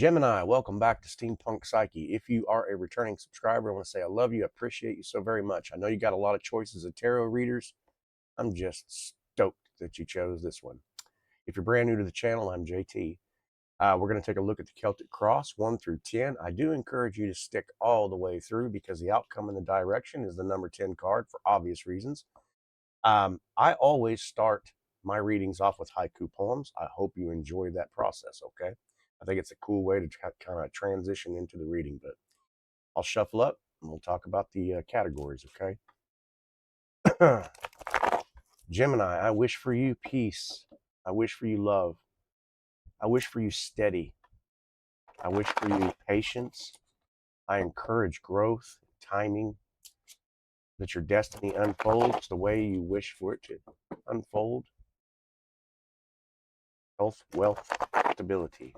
Gemini, welcome back to Steampunk Psyche. If you are a returning subscriber, I want to say I love you. I appreciate you so very much. I know you got a lot of choices of tarot readers. I'm just stoked that you chose this one. If you're brand new to the channel, I'm JT. We're going to take a look at the Celtic Cross 1 through 10. I do encourage you to stick all the way through because the outcome and the direction is the number 10 card for obvious reasons. I always start my readings off with haiku poems. I hope you enjoy that process, okay? I think it's a cool way to kind of transition into the reading, but I'll shuffle up and we'll talk about the categories, okay? Gemini, I wish for you peace. I wish for you love. I wish for you steady. I wish for you patience. I encourage growth, timing, that your destiny unfolds the way you wish for it to unfold. Health, wealth, stability.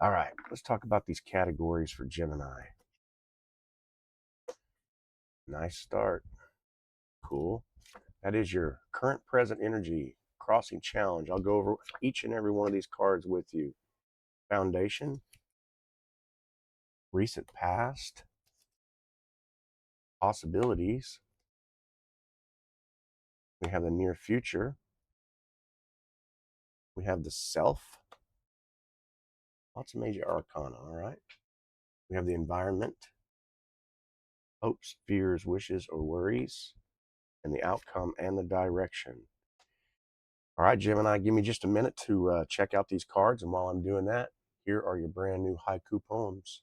All right, let's talk about these categories for Gemini. Nice start. Cool. That is your current present energy crossing challenge. I'll go over each and every one of these cards with you. Foundation, recent past, possibilities. We have the near future. We have the self. Lots of major arcana, all right? We have the environment, hopes, fears, wishes, or worries, and the outcome and the direction. All right, Gemini, give me just a minute to check out these cards. And while I'm doing that, here are your brand new haiku poems.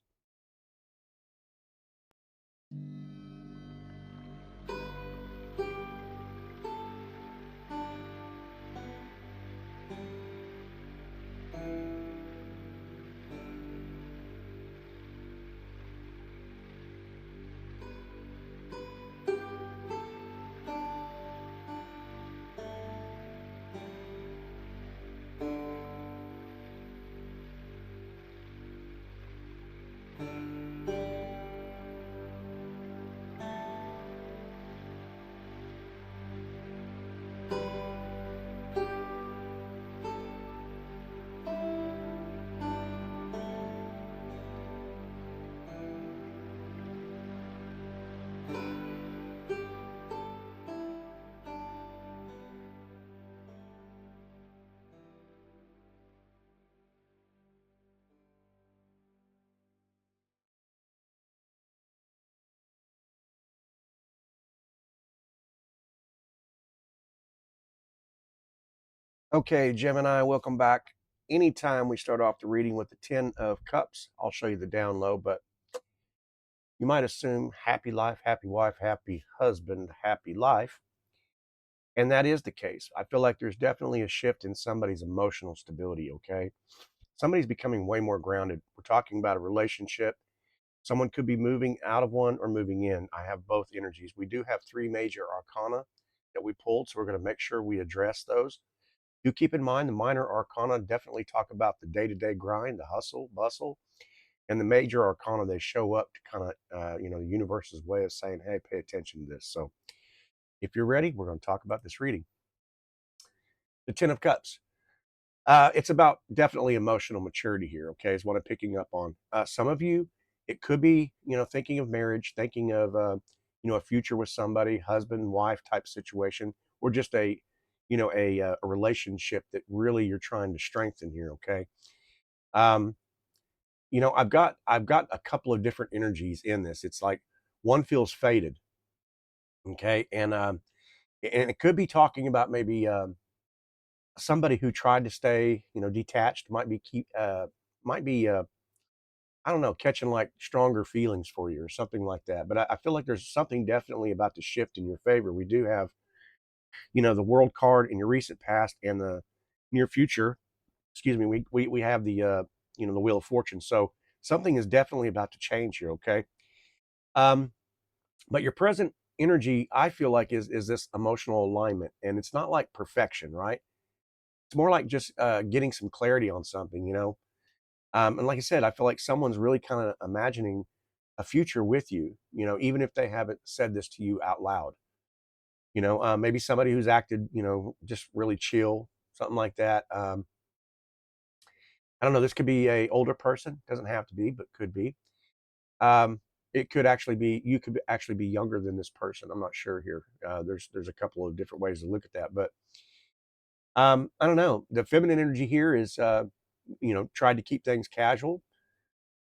Okay, Gemini, welcome back. Anytime we start off the reading with the 10 of Cups, I'll show you the down low, but you might assume happy life, happy wife, happy husband, happy life. And that is the case. I feel like there's definitely a shift in somebody's emotional stability, okay? Somebody's becoming way more grounded. We're talking about a relationship. Someone could be moving out of one or moving in. I have both energies. We do have three major arcana that we pulled, so we're going to make sure we address those. Do keep in mind the minor arcana definitely talk about the day-to-day grind, the hustle, bustle, and the major arcana, they show up to kind of, the universe's way of saying, hey, pay attention to this. So if you're ready, we're going to talk about this reading. The 10 of Cups. It's about definitely emotional maturity here, okay, is what I'm picking up on. Some of you, it could be, thinking of marriage, thinking of, a future with somebody, husband, wife type situation, or just a relationship that really you're trying to strengthen here, okay? Um, I've got a couple of different energies in this. It's like one feels faded, okay? And it could be talking about maybe somebody who tried to stay, detached, might be I don't know, catching like stronger feelings for you or something like that. But I feel like there's something definitely about to shift in your favor. We do have, the world card in your recent past and the near future. Excuse me. We have the wheel of fortune. So something is definitely about to change here. Okay. Um, but your present energy, I feel like is this emotional alignment, and it's not like perfection, right? It's more like just getting some clarity on something. And like I said, I feel like someone's really kind of imagining a future with you, even if they haven't said this to you out loud. Maybe somebody who's acted, just really chill, something like that. I don't know. This could be a older person. Doesn't have to be, but could be. Um, it could actually be, you could actually be younger than this person. I'm not sure here. There's a couple of different ways to look at that, but I don't know. The feminine energy here is, tried to keep things casual.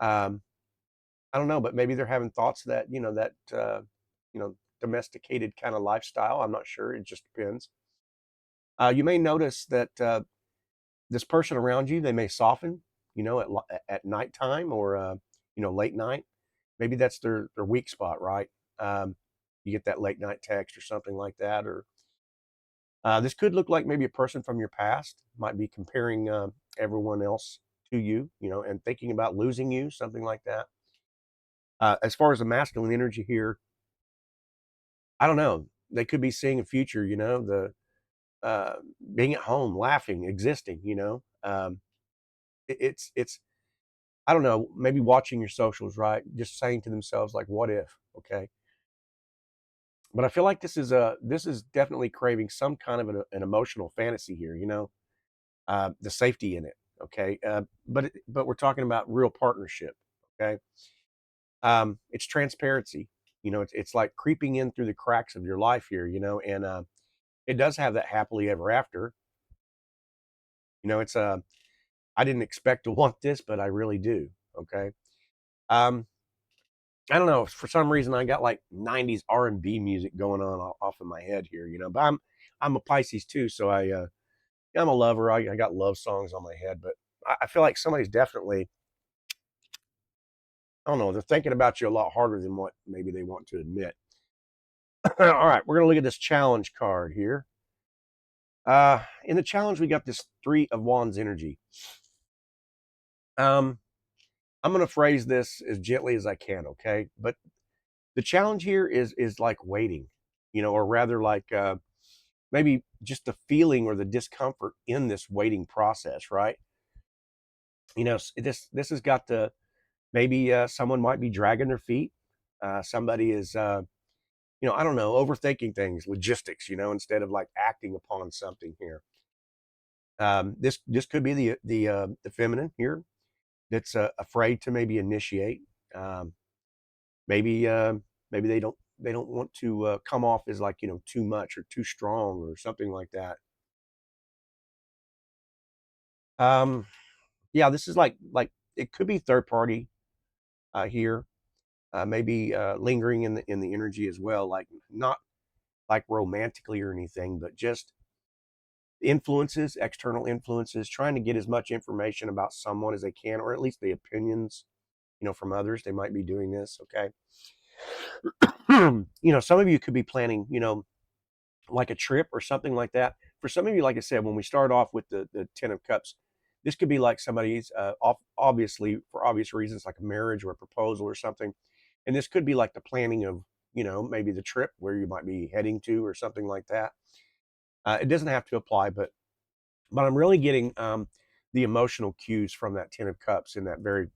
Um, I don't know, but maybe they're having thoughts that, domesticated kind of lifestyle. I'm not sure. It just depends. You may notice that this person around you, they may soften, at nighttime or, late night. Maybe that's their weak spot, right? Um, you get that late night text or something like that, or this could look like maybe a person from your past might be comparing everyone else to you, and thinking about losing you, something like that. As far as the masculine energy here, I don't know. They could be seeing a future, the uh, being at home, laughing, existing. It's I don't know. Maybe watching your socials, right? Just saying to themselves like, "What if?" Okay, but I feel like this is definitely craving some kind of an emotional fantasy here. The safety in it. Okay, but we're talking about real partnership. Okay, it's transparency. It's like creeping in through the cracks of your life here. And it does have that happily ever after. It's I didn't expect to want this, but I really do. Okay, um, I don't know. For some reason, I got like '90s R&B music going on off in my head here. But I'm a Pisces too, so I'm a lover. I got love songs on my head, but I feel like somebody's definitely, I don't know, they're thinking about you a lot harder than what maybe they want to admit. All right, we're gonna look at this challenge card here. In the challenge, we got this Three of Wands energy. Um, I'm gonna phrase this as gently as I can, okay? But the challenge here is like waiting, or rather like maybe just the feeling or the discomfort in this waiting process, right? This has got the maybe someone might be dragging their feet. Somebody is, I don't know, overthinking things, logistics, instead of like acting upon something here. This could be the feminine here that's afraid to maybe initiate. Um, maybe maybe they don't want to come off as like too much or too strong or something like that. Um, yeah, this is like it could be third party here, maybe lingering in the energy as well, like not like romantically or anything, but just influences, external influences, trying to get as much information about someone as they can, or at least the opinions, from others. They might be doing this. Okay. Some of you could be planning, like a trip or something like that. For some of you, like I said, when we start off with the 10 of cups, this could be like somebody's, obviously for obvious reasons, like a marriage or a proposal or something. And this could be like the planning of, maybe the trip where you might be heading to or something like that. It doesn't have to apply, but I'm really getting the emotional cues from that 10 of cups in that very,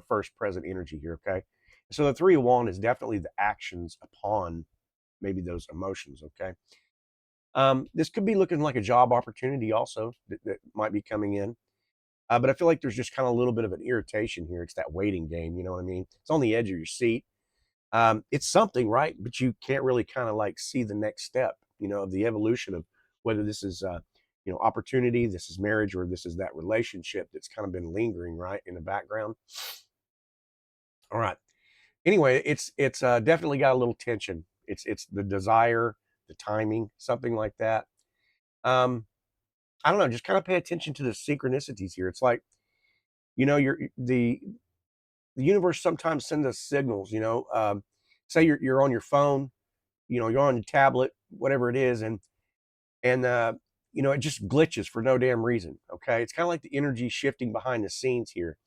first present energy here. Okay. So the 3 of wands is definitely the actions upon maybe those emotions. Okay. This could be looking like a job opportunity also that might be coming in. But I feel like there's just kind of a little bit of an irritation here. It's that waiting game. You know what I mean? It's on the edge of your seat. It's something, right? But you can't really kind of like see the next step, of the evolution of whether this is, opportunity, this is marriage, or this is that relationship that's kind of been lingering, right, in the background. All right. Anyway, it's definitely got a little tension. It's the desire, the timing, something like that. Um, I don't know. Just kind of pay attention to the synchronicities here. It's like, you're the universe sometimes sends us signals. Say you're on your phone, you're on your tablet, whatever it is, and it just glitches for no damn reason. Okay, it's kind of like the energy shifting behind the scenes here,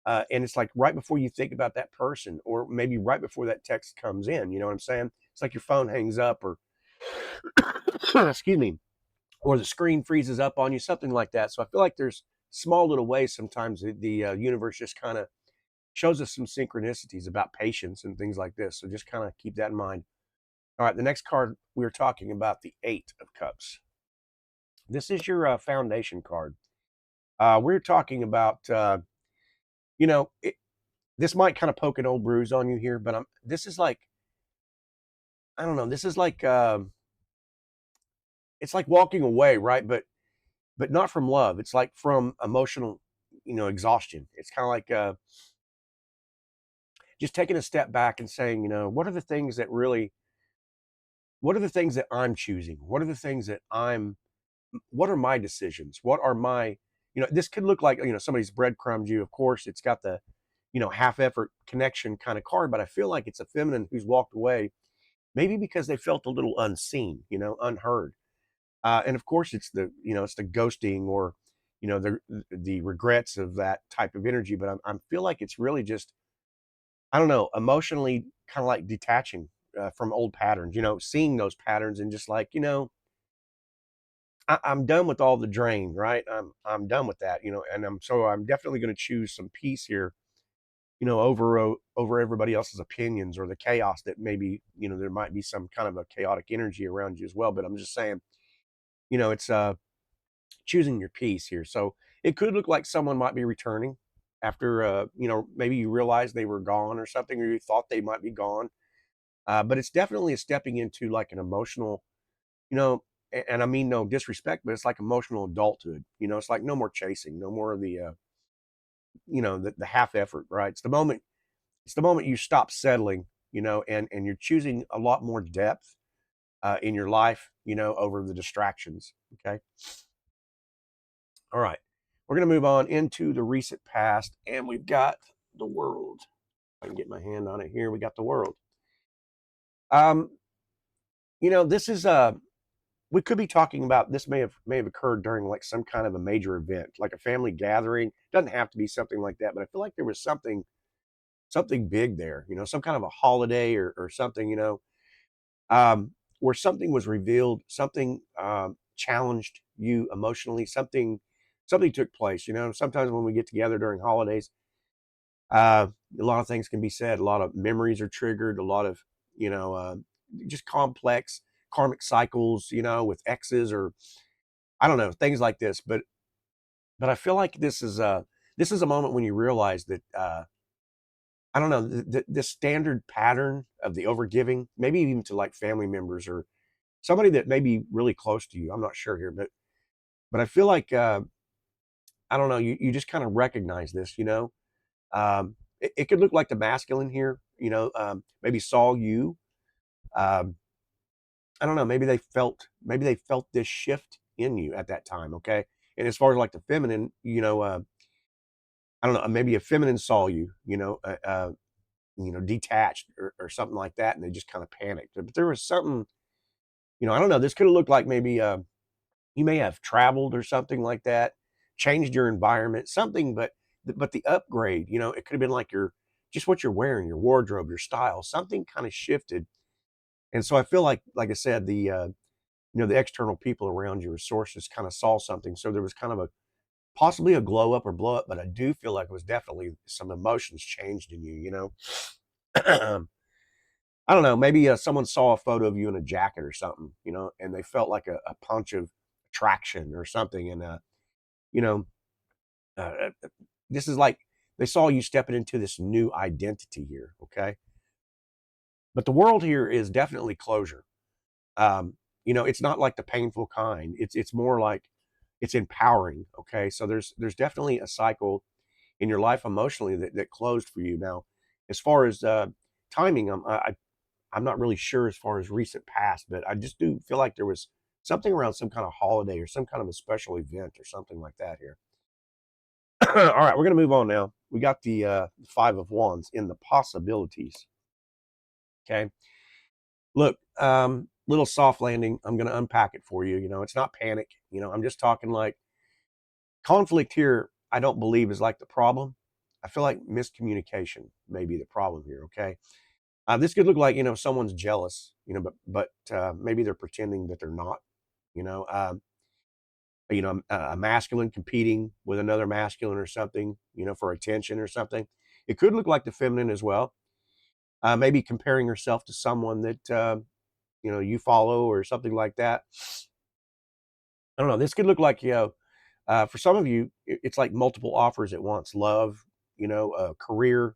and it's like right before you think about that person, or maybe right before that text comes in. You know what I'm saying? It's like your phone hangs up, or excuse me, or the screen freezes up on you, something like that. So I feel like there's small little ways sometimes the universe just kind of shows us some synchronicities about patience and things like this. So just kind of keep that in mind. All right, the next card we were talking about, the 8 of cups. This is your foundation card. We're talking about, you know, it, this might kind of poke an old bruise on you here, but this is like, I don't know, this is like, it's like walking away, right? But not from love. It's like from emotional, exhaustion. It's kind of like just taking a step back and saying, what are the things that I'm choosing? What are the things that what are my decisions? What are my, this could look like, somebody's breadcrumbed you. Of course, it's got the, half effort connection kind of card, but I feel like it's a feminine who's walked away, maybe because they felt a little unseen, unheard. And of course, it's the ghosting or, the regrets of that type of energy. But I feel like it's really just, I don't know, emotionally kind of like detaching from old patterns, seeing those patterns and just like, I'm done with all the drain, right? I'm done with that, and I'm definitely going to choose some peace here, over everybody else's opinions or the chaos that maybe, there might be some kind of a chaotic energy around you as well. But I'm just saying, it's choosing your peace here. So it could look like someone might be returning after, maybe you realized they were gone or something, or you thought they might be gone. But it's definitely a stepping into like an emotional, you know, and I mean no disrespect, but it's like emotional adulthood. It's like no more chasing, no more of the, the half effort, right? It's the moment you stop settling, and you're choosing a lot more depth in your life, over the distractions. Okay. All right. We're going to move on into the recent past, and we've got the world. If I can get my hand on it here. We got the world. Um, this is we could be talking about this may have occurred during like some kind of a major event, like a family gathering. Doesn't have to be something like that, but I feel like there was something big there, some kind of a holiday or something, where something was revealed, something challenged you emotionally, something took place. Sometimes when we get together during holidays, a lot of things can be said, a lot of memories are triggered, a lot of, you know uh, just complex karmic cycles, with exes or I don't know, things like this. But I feel like this is a moment when you realize that, I don't know, the standard pattern of the overgiving, maybe even to like family members or somebody that may be really close to you. I'm not sure here, but I feel like, I don't know, you just kind of recognize this. It could look like the masculine here, maybe saw you. Um, I don't know, maybe they felt this shift in you at that time. Okay. And as far as like the feminine, I don't know, maybe a feminine saw you, detached or something like that, and they just kind of panicked. But there was something, I don't know. This could have looked like maybe you may have traveled or something like that, changed your environment, something. But the upgrade, it could have been like your just what you're wearing, your wardrobe, your style, something kind of shifted. And so I feel like I said, the external people around you or sources kind of saw something. So there was kind of a possibly a glow up or blow up, but I do feel like it was definitely some emotions changed in you. I don't know, maybe someone saw a photo of you in a jacket or something, and they felt like a punch of attraction or something. And, you know, this is like they saw you stepping into this new identity here. Okay. But the world here is definitely closure. It's not like the painful kind. It's more like it's empowering. Okay. So there's definitely a cycle in your life emotionally that closed for you. Now, as far as timing, I'm not really sure as far as recent past, but I just do feel like there was something around some kind of holiday or some kind of a special event or something like that here. All right, we're going to move on now. We got the Five of Wands in the possibilities. Okay. Look, little soft landing. I'm going to unpack it for you. It's not panic. I'm just talking like conflict here. I don't believe is like the problem. I feel like miscommunication may be the problem here. Okay. This could look like, someone's jealous, but maybe they're pretending that they're not. You know, um, a masculine competing with another masculine or something, for attention or something. It could look like the feminine as well. Maybe comparing herself to someone that you follow or something like that. I don't know. This could look like, For some of you, it's like multiple offers at once: love, career.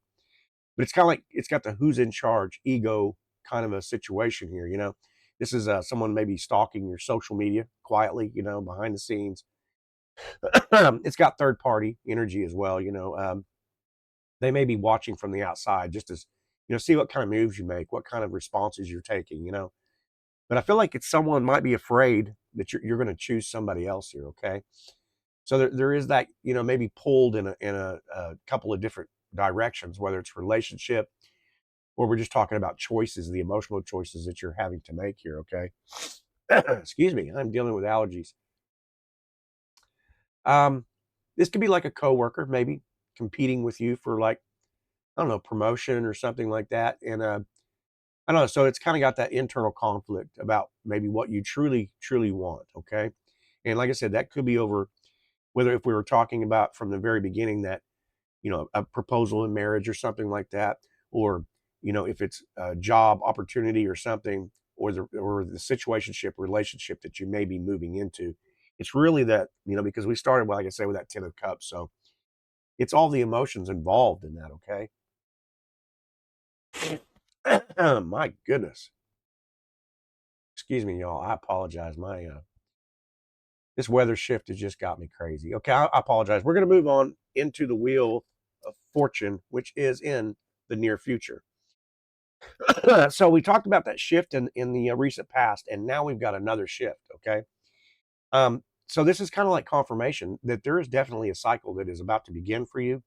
But it's kind of like it's got the who's in charge ego kind of a situation here. This is someone maybe stalking your social media quietly, behind the scenes. It's got third party energy as well. They may be watching from the outside just as see what kind of moves you make, what kind of responses you're taking. But I feel like it's someone might be afraid that you're going to choose somebody else here. Okay, so there is that maybe pulled in a couple of different directions, whether it's relationship or we're just talking about choices, the emotional choices that you're having to make here. Okay, excuse me, I'm dealing with allergies. Um, this could be like a coworker, maybe competing with you for, like, I don't know, promotion or something like that. And I don't know. So it's kind of got that internal conflict about maybe what you truly, truly want. Okay. And like I said, that could be over whether if we were talking about from the very beginning that, a proposal in marriage or something like that, or, if it's a job opportunity or something, or the situationship relationship that you may be moving into. It's really that, because we started, well, like I say, with that 10 of cups. So it's all the emotions involved in that. Okay. My goodness. Excuse me, y'all. I apologize. My this weather shift has just got me crazy. Okay, I apologize. We're going to move on into the wheel of fortune, which is in the near future. So we talked about that shift in the recent past, and now we've got another shift. Okay, so this is kind of like confirmation that there is definitely a cycle that is about to begin for you.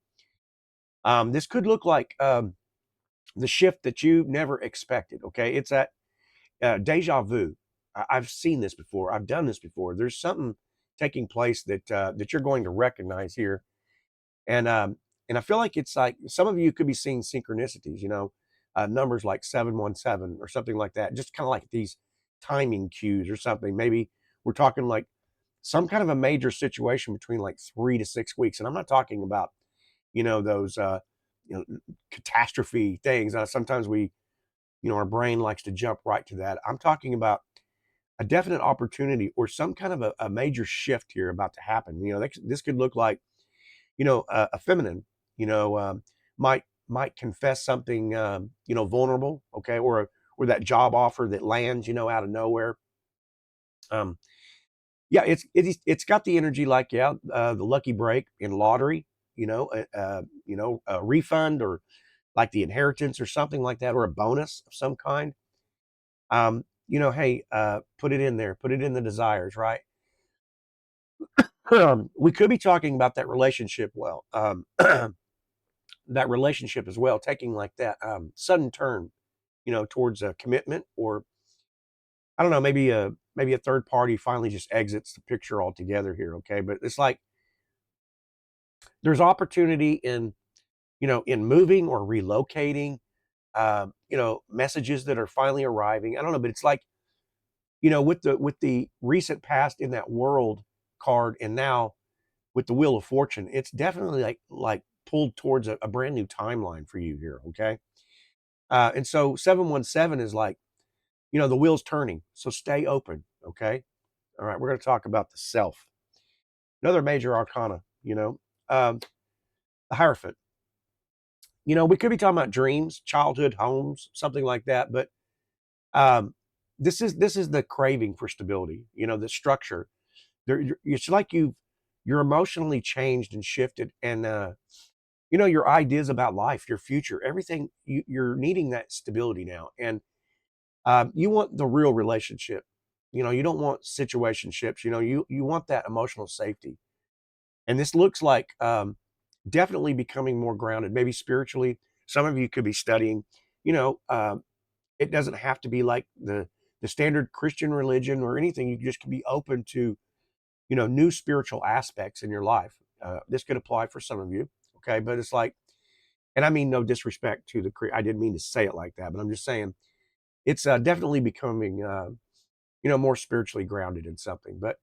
This could look like the shift that you never expected. Okay, it's that deja vu. I've seen this before. I've done this before. There's something taking place that you're going to recognize here, and I feel like it's like some of you could be seeing synchronicities. Numbers like 717 or something like that. Just kind of like these timing cues or something. Maybe we're talking like some kind of a major situation between like 3 to 6 weeks, and I'm not talking about those catastrophe things. Sometimes our brain likes to jump right to that. I'm talking about a definite opportunity or some kind of a major shift here about to happen. This could look like, a feminine, you know, um, might confess something, vulnerable, okay, or that job offer that lands, out of nowhere. Um, yeah, it's got the energy like, yeah, the lucky break in lottery, a refund or like the inheritance or something like that, or a bonus of some kind. Hey, put it in there, put it in the desires, right? We could be talking about that relationship. Well, that relationship as well, taking like that sudden turn, towards a commitment, or I don't know, maybe a third party finally just exits the picture altogether here. Okay, but it's like there's opportunity in moving or relocating. Messages that are finally arriving. I don't know, but it's like with the recent past in that world card, and now with the Wheel of Fortune, it's definitely like pulled towards a brand new timeline for you here. Okay, and so 717 is like the wheel's turning, so stay open. Okay, all right, we're going to talk about the self, another major arcana. The Hierophant. We could be talking about dreams, childhood homes, something like that, but um, this is the craving for stability. The structure. It's like you're emotionally changed and shifted, and your ideas about life, your future, everything. You're needing that stability now, and you want the real relationship. You don't want situationships. You want that emotional safety, and this looks like definitely becoming more grounded, maybe spiritually. Some of you could be studying. You know, it doesn't have to be like the standard Christian religion or anything. You just can be open to new spiritual aspects in your life. This could apply for some of you. Okay, but it's like, and I mean no disrespect to I didn't mean to say it like that, but I'm just saying it's definitely becoming more spiritually grounded in something. But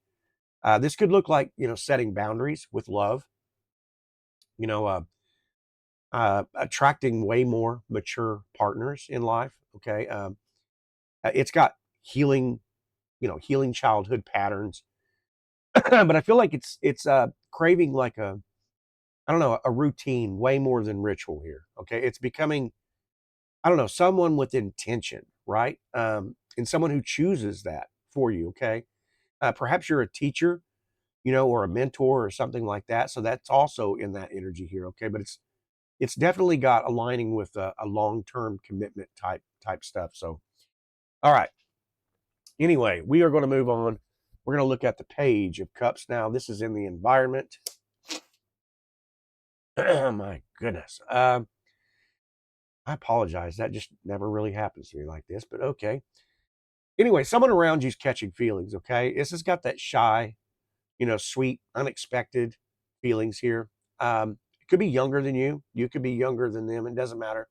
this could look like setting boundaries with love. You know, attracting way more mature partners in life. Okay, it's got healing, healing childhood patterns. But I feel like it's craving like a, I don't know, a routine way more than ritual here. Okay. It's becoming, I don't know, someone with intention, right? And someone who chooses that for you. Okay. Perhaps you're a teacher, or a mentor or something like that. So that's also in that energy here. Okay. But it's definitely got aligning with a long-term commitment type stuff. So, all right. Anyway, we are going to move on. We're going to look at the Page of Cups now. This is in the environment. Oh my goodness. I apologize. That just never really happens to me like this, but okay. Anyway, someone around you's catching feelings, okay? This has got that shy, sweet, unexpected feelings here. It could be younger than you. You could be younger than them. It doesn't matter.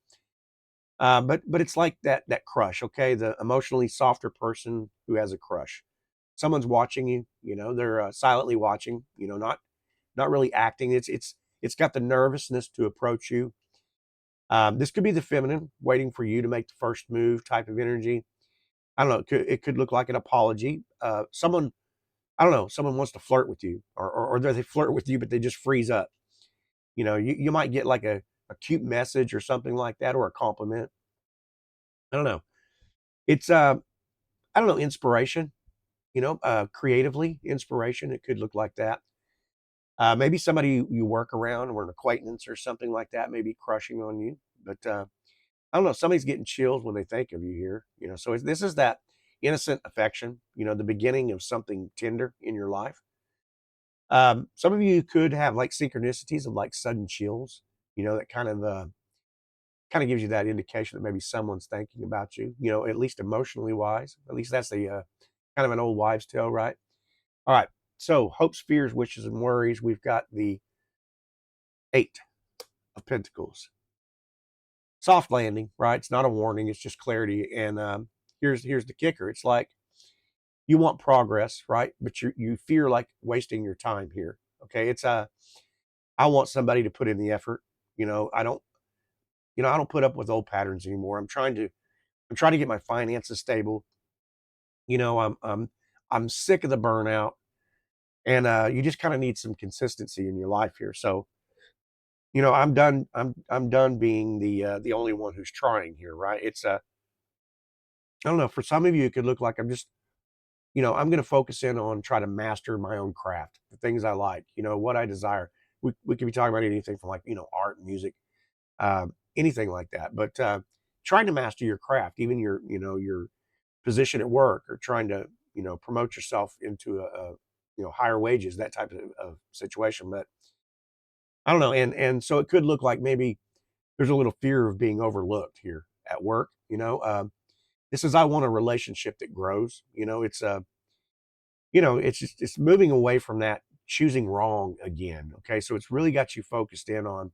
But it's like that crush, okay? The emotionally softer person who has a crush. Someone's watching you. They're silently watching. Not really acting. It's got the nervousness to approach you. This could be the feminine waiting for you to make the first move type of energy. I don't know. It could look like an apology. Someone, I don't know. Someone wants to flirt with you, or they flirt with you, but they just freeze up. You might get like a cute message or something like that, or a compliment. I don't know. It's I don't know, inspiration. Creatively inspiration. It could look like that. Maybe somebody you work around, or an acquaintance or something like that, maybe crushing on you. But I don't know. Somebody's getting chills when they think of you here. So this is that innocent affection. The beginning of something tender in your life. Some of you could have like synchronicities of like sudden chills. That kind of gives you that indication that maybe someone's thinking about you. At least emotionally wise. At least that's the kind of an old wives' tale, right? All right. So hopes, fears, wishes, and worries. We've got the 8 of Pentacles. Soft landing, right? It's not a warning. It's just clarity. And here's the kicker. It's like you want progress, right? But you fear like wasting your time here. Okay. I want somebody to put in the effort. I don't. I don't put up with old patterns anymore. I'm trying to get my finances stable. I'm sick of the burnout, and you just kind of need some consistency in your life here. So I'm done. I'm done being the only one who's trying here, right? It's I don't know. For some of you, it could look like I'm going to focus in on try to master my own craft, the things I like, what I desire. We could be talking about anything from like art, music, anything like that. But trying to master your craft, even your position at work, or trying to promote yourself into a higher wages, that type of situation. But I don't know, and so it could look like maybe there's a little fear of being overlooked here at work. This is, I want a relationship that grows. It's just it's moving away from that choosing wrong again. Okay, so it's really got you focused in on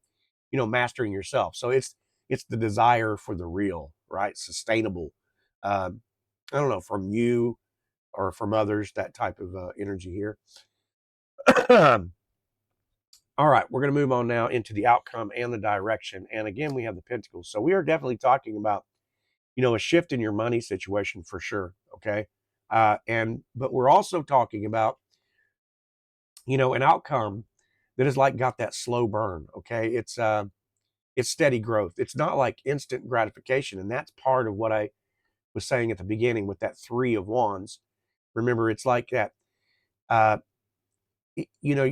mastering yourself. So it's the desire for the real, right? Sustainable. Um, I don't know, from you or from others, that type of energy here. All right, we're going to move on now into the outcome and the direction. And again, we have the Pentacles. So we are definitely talking about, a shift in your money situation for sure. Okay. But we're also talking about, an outcome that is like got that slow burn. Okay. It's steady growth. It's not like instant gratification. And that's part of what I was saying at the beginning with that 3 of Wands. Remember, it's like that, uh, you know,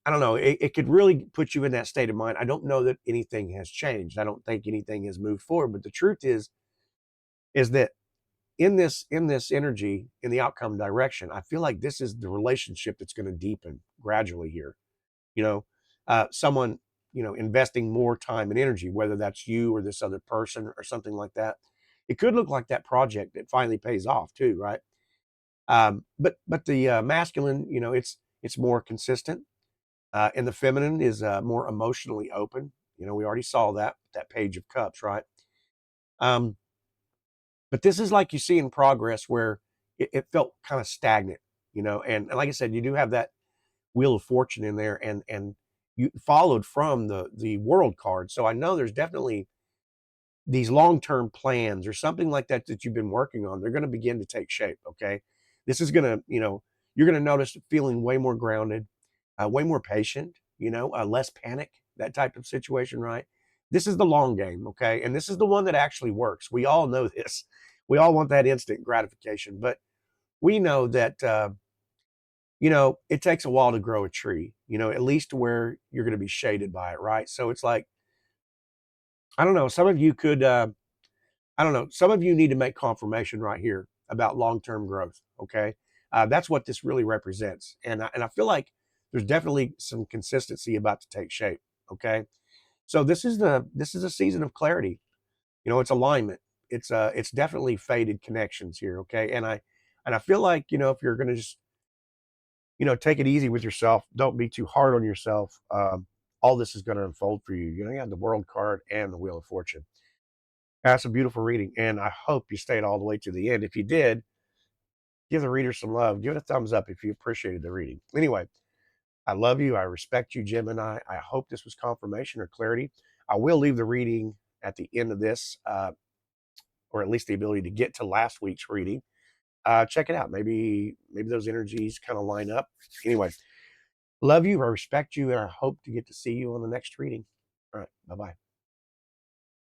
I don't know. It could really put you in that state of mind. I don't know that anything has changed. I don't think anything has moved forward. But the truth is that in this energy, in the outcome direction, I feel like this is the relationship that's going to deepen gradually here. Someone investing more time and energy, whether that's you or this other person or something like that. It could look like that project that finally pays off too, right? But the masculine, it's more consistent. And the feminine is more emotionally open. We already saw that Page of Cups, right? Um, but this is like you see in progress where it felt kind of stagnant, and like I said, you do have that Wheel of Fortune in there, and you followed from the World card. So I know there's definitely these long-term plans or something like that that you've been working on. They're going to begin to take shape. Okay. This is going to, You're going to notice feeling way more grounded, way more patient, less panic, that type of situation, right? This is the long game, okay? And this is the one that actually works. We all know this. We all want that instant gratification, but we know that, it takes a while to grow a tree, at least to where you're going to be shaded by it, right? So it's like, I don't know, some of you could, I don't know, some of you need to make confirmation right here about long-term growth, okay? That's what this really represents. And I feel like there's definitely some consistency about to take shape, okay? So this is a season of clarity. It's alignment. It's definitely faded connections here, okay? And I feel like, if you're going to just, take it easy with yourself, don't be too hard on yourself. All this is going to unfold for you. You have the World card and the Wheel of Fortune. That's a beautiful reading, and I hope you stayed all the way to the end. If you did, give the reader some love. Give it a thumbs up if you appreciated the reading. Anyway, I love you. I respect you, Gemini. I hope this was confirmation or clarity. I will leave the reading at the end of this, or at least the ability to get to last week's reading. Check it out. Maybe those energies kind of line up. Anyway, love you. I respect you, and I hope to get to see you on the next reading. All right. Bye-bye.